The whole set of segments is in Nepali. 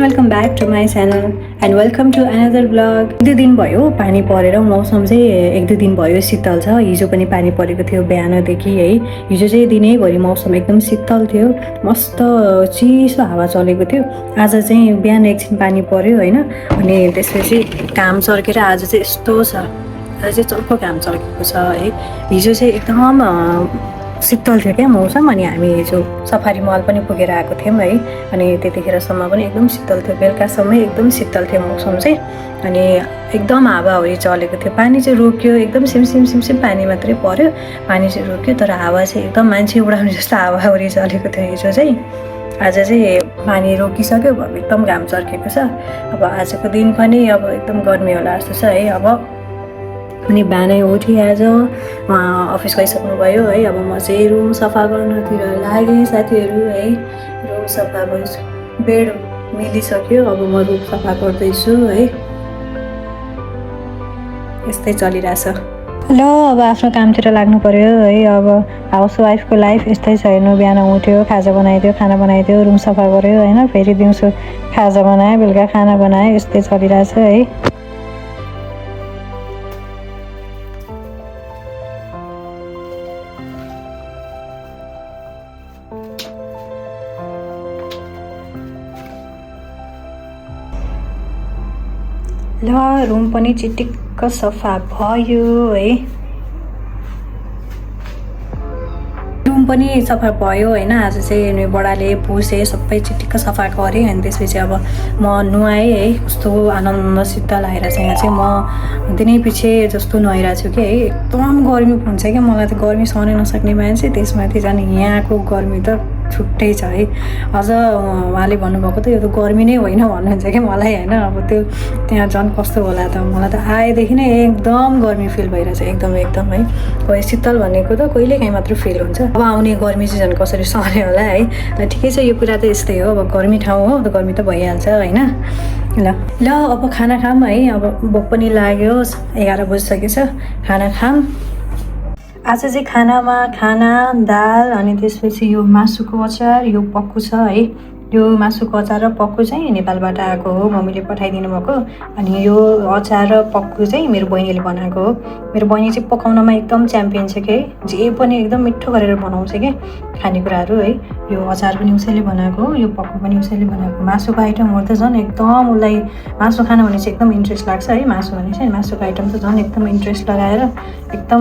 And welcome back to my channel and welcome to another blog. 1-2 दिन भयो पानी परेर मौसम चाहिँ 1-2 दिन भयो शीतल छ। हिजो पनि पानी परेको थियो बिहानदेखि है। हिजो चाहिँ दिनैभरि मौसम एकदम शीतल थियो, मस्त चिसो हावा चलेको थियो। आज चाहिँ बिहान एकछिन पानी पर्यो होइन, अनि त्यसपछि घाम चर्केर आज चाहिँ यस्तो छ, आज चाहिँ चर्को घाम चर्केको छ है। हिजो चाहिँ एकदम शीतल थियो क्या मौसम। अनि हामी हिजो सफारी मल पनि पुगेर आएको थियौँ है, अनि त्यतिखेरसम्म पनि एकदम शीतल थियो, बेलुकासम्म एकदम शीतल थियो मौसम चाहिँ। अनि एकदम हावाहुरी चलेको थियो। पानी चाहिँ रोक्यो, एकदम सिमसिम पानी मात्रै पर्यो, पानी चाहिँ रोक्यो, तर हावा चाहिँ एकदम मान्छे उडाउने जस्तो हावाहुरी चलेको थियो हिजो चाहिँ। आज चाहिँ पानी रोकिसक्यो, एकदम घाम चर्केको छ। अब आजको दिन पनि अब एकदम गर्मी होला जस्तो छ है। अब अनि बिहानै उठी आज अफिस गइसक्नुभयो है। अब म चाहिँ रुम सफा गर्नतिर लागेँ साथीहरू है। रुम सफा गर्छु, बेड मिलिसक्यो, अब म रुम सफा गर्दैछु है। यस्तै चलिरहेछ। ल अब आफ्नो कामतिर लाग्नु पर्यो है। अब हाउसवाइफको लाइफ यस्तै छ हेर्नु, बिहान उठ्यो, खाजा बनाइदियो, खाना बनाइदियो, रुम सफा गऱ्यो होइन, फेरि दिउँसो खाजा बनायो, बेलुका खाना बनायो, यस्तै चलिरहेछ है। ल रुम पनि चिटिक्क सफा भयो है। रुम पनि सफा भयो होइन। आज चाहिँ बडाले पुसे सबै चिटिक्क सफा गरेँ। अनि त्यसपछि अब म नुहाएँ है। कस्तो आनन्दसित लागेर चाहिँ यहाँ चाहिँ म दिनै पछि जस्तो नुहाइरहेको छु कि है। एकदम गर्मी हुन्छ क्या, मलाई त गर्मी सहनै नसक्ने मान्छे, त्यसमाथि झन् यहाँको गर्मी त छुट्टै छ है। अझ उहाँले भन्नुभएको त यो त गर्मी नै होइन भन्नुहुन्छ कि मलाई होइन। अब त्यो त्यहाँ झन् कस्तो होला त, मलाई त आएदेखि नै एकदम गर्मी फिल भइरहेछ, एकदम है। कोही शीतल भनेको त कहिलेकाहीँ मात्र फिल हुन्छ। अब आउने गर्मी चाहिँ झन् कसरी सहने होला है। ल ठिकै छ, यो कुरा त यस्तै हो, अब गर्मी ठाउँ हो त गर्मी त भइहाल्छ होइन। ल अब खाना खाऊँ है। अब भोक पनि लाग्यो, 11 बजिसकेछ, खाना खाऊँ। आज चाहिँ खानामा दाल, अनि त्यसपछि यो मासुको अचार, यो पक्कु छ है। यो मासुको अचार र पक्कु चाहिँ नेपालबाट आएको हो, मम्मीले पठाइदिनु भएको। अनि यो अचार र पक्कु चाहिँ मेरो बहिनीले बनाएको हो। मेरो बहिनी चाहिँ पकाउनमा एकदम च्याम्पियन छ कि, जे पनि एकदम मिठो गरेर बनाउँछ कि खानेकुराहरू है। यो अचार पनि उसैले बनाएको हो, यो पक्कु पनि उसैले बनाएको। मासुको आइटमहरू त झन् एकदम उसलाई मासु खानु भने चाहिँ एकदम इन्ट्रेस्ट लाग्छ है। मासु भने चाहिँ मासुको आइटम त झन् एकदम इन्ट्रेस्ट लगाएर एकदम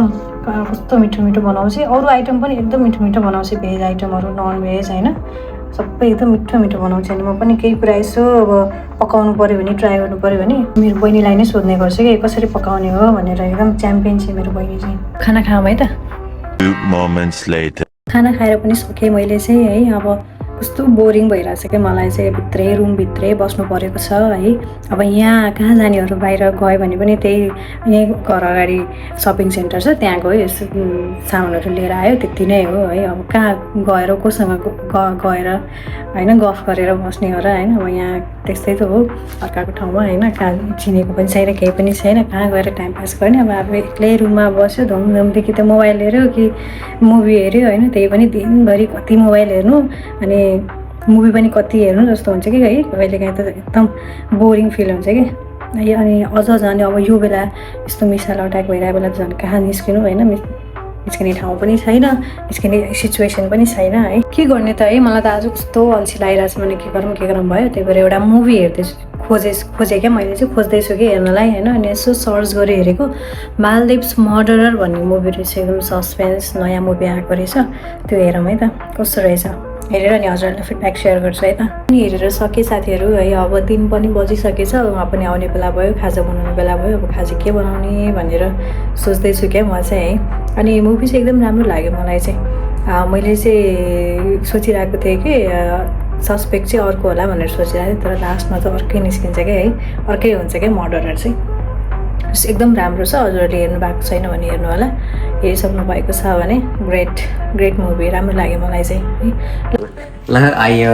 कस्तो मिठो बनाउँछ। अरू आइटम पनि एकदम मिठो बनाउँछ, भेज आइटमहरू, नन भेज होइन, सबै एकदम मिठो बनाउँछ। अनि म पनि केही कुरा यसो अब पकाउनु पऱ्यो भने, ट्राई गर्नु पऱ्यो भने मेरो बहिनीलाई नै सोध्ने गर्छु कि कसरी पकाउने हो भनेर। एकदम च्याम्पियन छ मेरो बहिनी चाहिँ। खाना खाऊँ है त। खाना खाएर पनि सकेँ मैले चाहिँ है। अब कस्तो बोरिङ भइरहेछ क्या मलाई चाहिँ, रुमभित्रै बस्नु परेको छ है। अब यहाँ कहाँ जानेहरू, बाहिर गयो भने पनि त्यही यहीँ घर अगाडि सपिङ सेन्टर छ, त्यहाँ गयो, सामानहरू लिएर आयो, त्यति नै हो है। अब कहाँ गएर कोसँग गएर होइन गफ गरेर बस्ने हो र होइन। अब यहाँ त्यस्तै त हो अर्काको ठाउँमा होइन, कहाँ चिनेको पनि छैन, केही पनि छैन, कहाँ गएर टाइम पास गर्ने। अब एक्लै रुममा बस्यो, धुमधुमदेखि त मोबाइल हेऱ्यो कि मुभी हेऱ्यो होइन, त्यही पनि दिनभरि कति मोबाइल हेर्नु, अनि मुभी पनि कति हेर्नु जस्तो हुन्छ कि है। कहिलेकाहीँ त एकदम बोरिङ फिल हुन्छ कि। अनि अझ झन् अब यो बेला यस्तो मिसाल अट्याक भइरहेको बेला झन् कहाँ निस्किनु होइन, निस्किने ठाउँ पनि छैन, निस्किने सिचुएसन पनि छैन है। के गर्ने त है, मलाई त आज कस्तो अल्छी लागिरहेको छ भने के गरौँ भयो। त्यही भएर एउटा मुभी हेर्दैछु, खोजेँ क्या मैले चाहिँ, खोज्दैछु कि हेर्नलाई होइन। अनि यसो सर्च गरेर हेरेको, मालदिभ्स मर्डरर भन्ने मुभी रहेछ, एकदम सस्पेन्स नयाँ मुभी आएको रहेछ। त्यो हेरौँ है त कस्तो रहेछ, हेरेर अनि हजुरहरूलाई फिडब्याक सेयर गर्छु है त। अनि हेरेर सकेँ साथीहरू है। अब दिन पनि बजिसकेछ, उहाँ पनि आउने बेला भयो, खाजा बनाउने बेला भयो। अब खाजा के बनाउने भनेर सोच्दैछु क्या म चाहिँ है। अनि मुभी चाहिँ एकदम राम्रो लाग्यो मलाई चाहिँ। मैले चाहिँ सोचिरहेको थिएँ कि सस्पेक्ट चाहिँ अर्को होला भनेर सोचिरहेको थिएँ, तर लास्टमा त अर्कै निस्किन्छ क्या है, अर्कै हुन्छ क्या मर्डरर चाहिँ। एकदम राम्रो छ, हजुरहरूले हेर्नु भएको छैन भने हेर्नु होला, हेरिसक्नु भएको छ भने ग्रेट मुभी, राम्रो लाग्यो मलाई चाहिँ है। ल आयो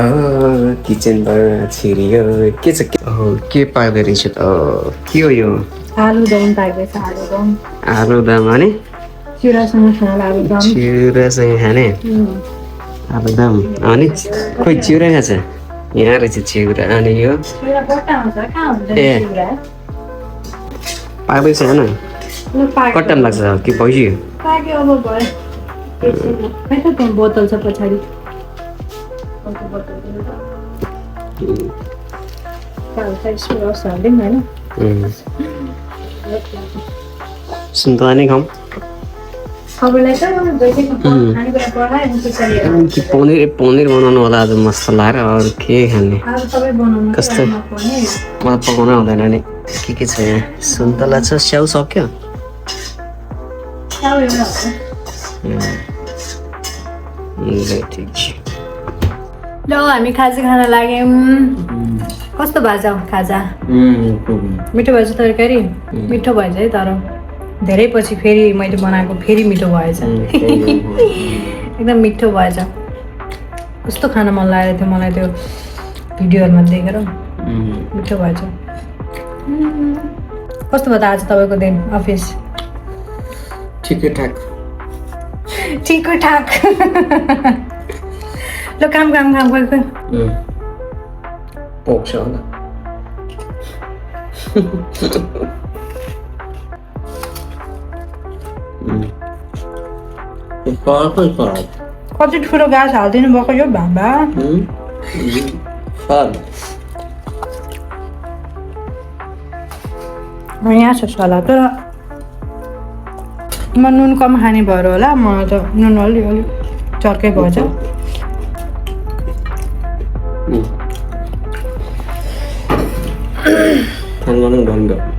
किचनबाट छिरियो, के छ के पाक्दै रहेछ त, के हो यो? आलुदम पाक्दैछ। आलुदम अनि चिउरासँग खाने आलुदम अनि खोइ चिउरा कहाँ छ? यहाँ रहेछ चिउरा अनि यो ए पाक्दैछ होइन कट्टान लाग्छ कि भइसक्यो पाक्यो अब भयो खै त त्यहाँ बोतल छ पछाडि होइन सुन्तला नै खाउँ खबरलाई त खानेकुरा पढायो पछाडि कि पनिर बनाउनु होला आज मस्त लाएर अरू के खाने अब सबै बनाउनु कस्तो मलाई पकाउन आउँदैन नि के छ यहाँ सुन्तला छ स्याउ सक्यो ठिक छ ल हामी खाजा खान लाग्यौँ कस्तो भएछ खाजा मिठो भएछ तरकारी मिठो भएछ है तर धेरै पछि फेरि मैले बनाएको फेरि मिठो भएछ एकदम मिठो भएछ कस्तो खान मन लागेको थियो मलाई त्यो भिडियोहरूमा देखेर मिठो भएछ कस्तो भयो त आज तपाईँको दिन अफिस ठिकठाक ल काम गरेको पोख्छ होला कति ठुलो गाछ हालिदिनु भएको यो भाँबा यहाँ छ सला तर म नुन कम खाने भएर होला मलाई त नुन अलिक चर्कै भएछ बन्द